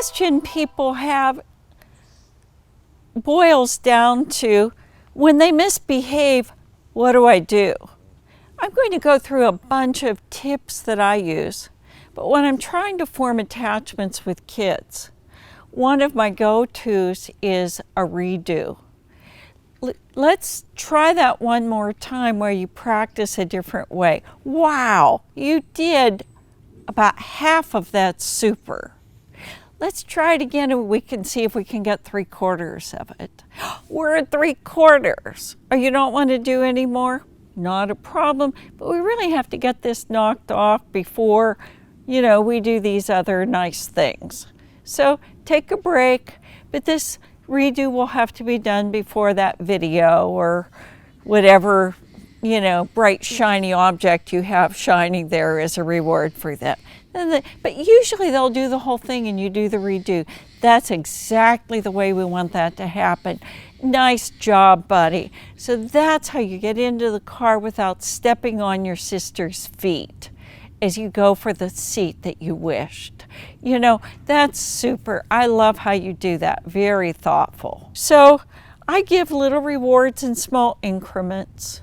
question people have boils down to, when they misbehave, what do I do? I'm going to go through a bunch of tips that I use, but when I'm trying to form attachments with kids, one of my go-tos is a redo. Let's try that one more time where you practice a different way. Wow, you did about half of that super. Let's try it again and we can see if we can get 3/4 of it. We're at 3/4. Oh, you don't want to do any more? Not a problem, but we really have to get this knocked off before, we do these other nice things. So take a break, but this redo will have to be done before that video or whatever, bright shiny object you have shining there as a reward for them. But usually they'll do the whole thing and you do the redo. That's exactly the way we want that to happen. Nice job, buddy. So that's how you get into the car without stepping on your sister's feet as you go for the seat that you wished. That's super. I love how you do that. Very thoughtful. So I give little rewards in small increments.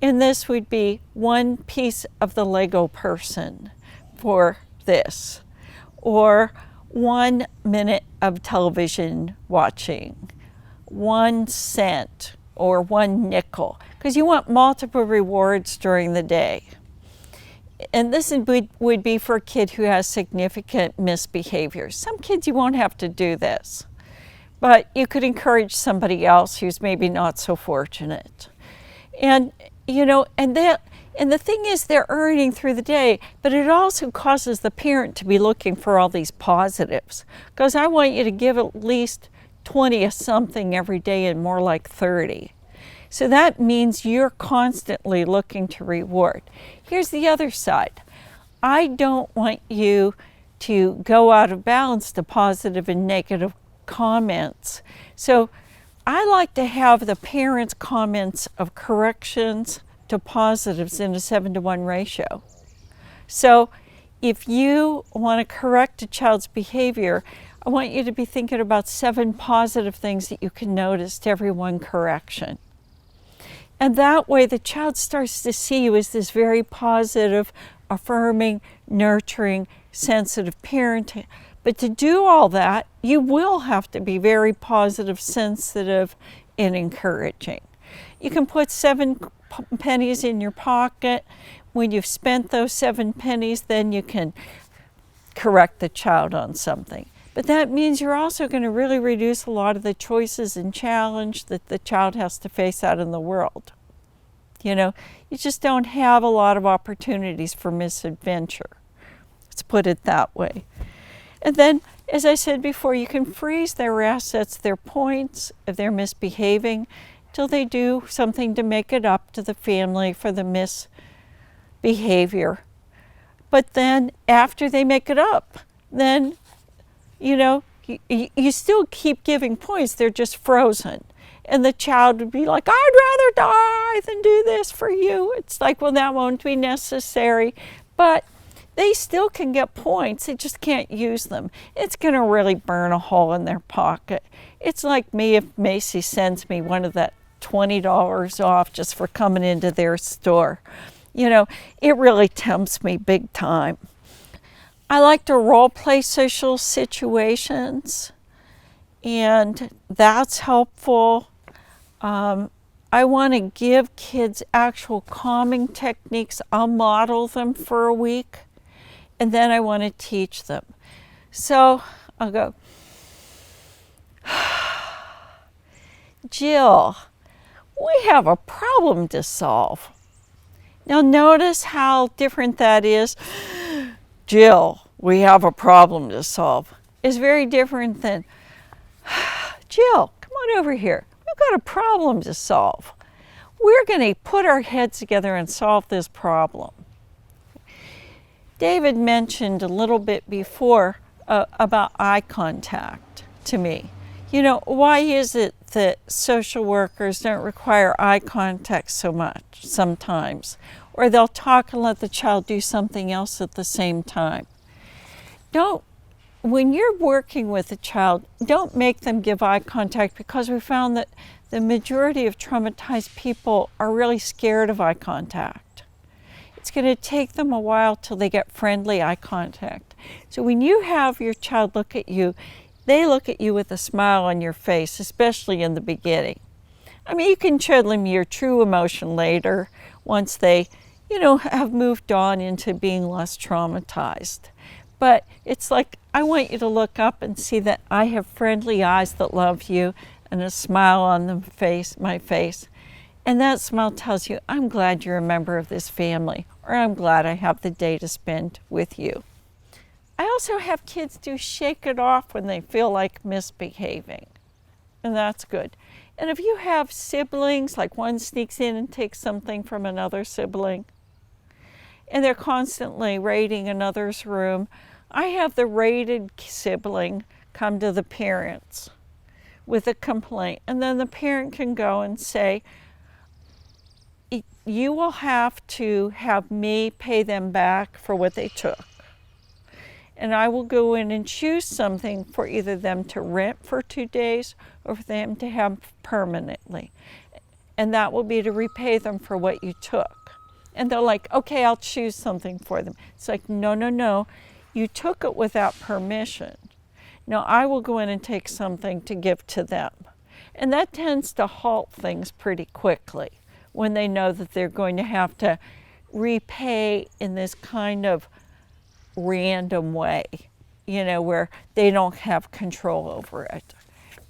And this would be one piece of the Lego person for this, or 1 minute of television watching, 1 cent or 1 nickel, because you want multiple rewards during the day. And this would be for a kid who has significant misbehavior. Some kids you won't have to do this, but you could encourage somebody else who's maybe not so fortunate. And the thing is, they're earning through the day, but it also causes the parent to be looking for all these positives, because I want you to give at least 20 of something every day and more like 30. So that means you're constantly looking to reward. Here's the other side. I don't want you to go out of balance to positive and negative comments. So I like to have the parents' comments of corrections to positives in a 7-to-1 ratio. So if you want to correct a child's behavior, I want you to be thinking about 7 positive things that you can notice to every one correction. And that way the child starts to see you as this very positive, affirming, nurturing, sensitive parent. But to do all that, you will have to be very positive, sensitive, and encouraging. You can put 7 pennies in your pocket. When you've spent those 7 pennies, then you can correct the child on something. But that means you're also going to really reduce a lot of the choices and challenge that the child has to face out in the world. You just don't have a lot of opportunities for misadventure. Let's put it that way. And then, as I said before, you can freeze their assets, their points, if they're misbehaving, till they do something to make it up to the family for the misbehavior. But then, after they make it up, then, you still keep giving points, they're just frozen. And the child would be like, I'd rather die than do this for you. It's like, well, that won't be necessary. But they still can get points, they just can't use them. It's going to really burn a hole in their pocket. It's like me if Macy sends me one of that $20 off just for coming into their store. It really tempts me big time. I like to role play social situations, and that's helpful. I want to give kids actual calming techniques. I'll model them for a week, and then I want to teach them. So I'll go, Jill, we have a problem to solve. Now notice how different that is. Jill, we have a problem to solve. It's very different than, Jill, come on over here. We've got a problem to solve. We're going to put our heads together and solve this problem. David mentioned a little bit before about eye contact to me. Why is it that social workers don't require eye contact so much sometimes? Or they'll talk and let the child do something else at the same time. Don't when you're working with a child, don't make them give eye contact, because we found that the majority of traumatized people are really scared of eye contact. It's going to take them a while till they get friendly eye contact. So when you have your child look at you, they look at you with a smile on your face, especially in the beginning. I mean, you can show them your true emotion later, once they, have moved on into being less traumatized. But it's like, I want you to look up and see that I have friendly eyes that love you and a smile on my face. And that smile tells you, I'm glad you're a member of this family, or I'm glad I have the day to spend with you. I also have kids do shake it off when they feel like misbehaving, and that's good. And if you have siblings, like one sneaks in and takes something from another sibling, and they're constantly raiding another's room, I have the raided sibling come to the parents with a complaint, and then the parent can go and say, you will have to have me pay them back for what they took. And I will go in and choose something for either them to rent for 2 days or for them to have permanently. And that will be to repay them for what you took. And they're like, okay, I'll choose something for them. It's like, no, you took it without permission. Now I will go in and take something to give to them. And that tends to halt things pretty quickly when they know that they're going to have to repay in this kind of random way, where they don't have control over it.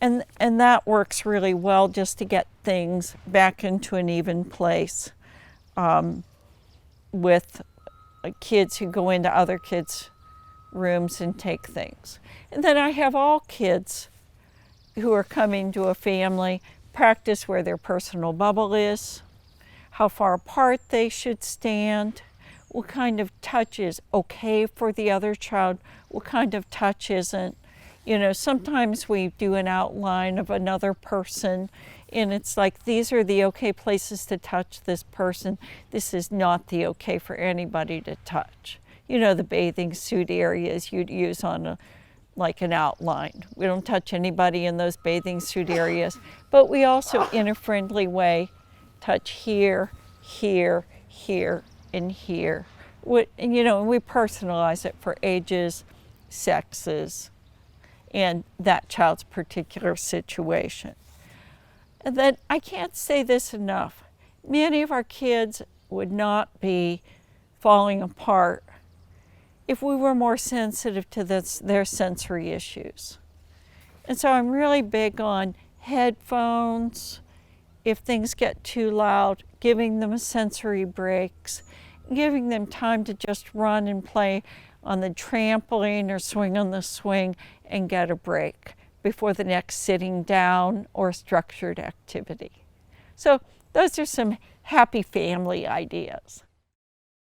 And that works really well just to get things back into an even place with kids who go into other kids' rooms and take things. And then I have all kids who are coming to a family practice where their personal bubble is, how far apart they should stand, what kind of touch is okay for the other child, what kind of touch isn't. Sometimes we do an outline of another person, and it's like, these are the okay places to touch this person. This is not the okay for anybody to touch. The bathing suit areas you'd use on an outline. We don't touch anybody in those bathing suit areas, but we also, in a friendly way, touch here, here, here, and here. And we personalize it for ages, sexes, and that child's particular situation. And then I can't say this enough. Many of our kids would not be falling apart if we were more sensitive to their sensory issues. And so I'm really big on headphones, if things get too loud, giving them sensory breaks, giving them time to just run and play on the trampoline or swing on the swing and get a break before the next sitting down or structured activity. So those are some happy family ideas.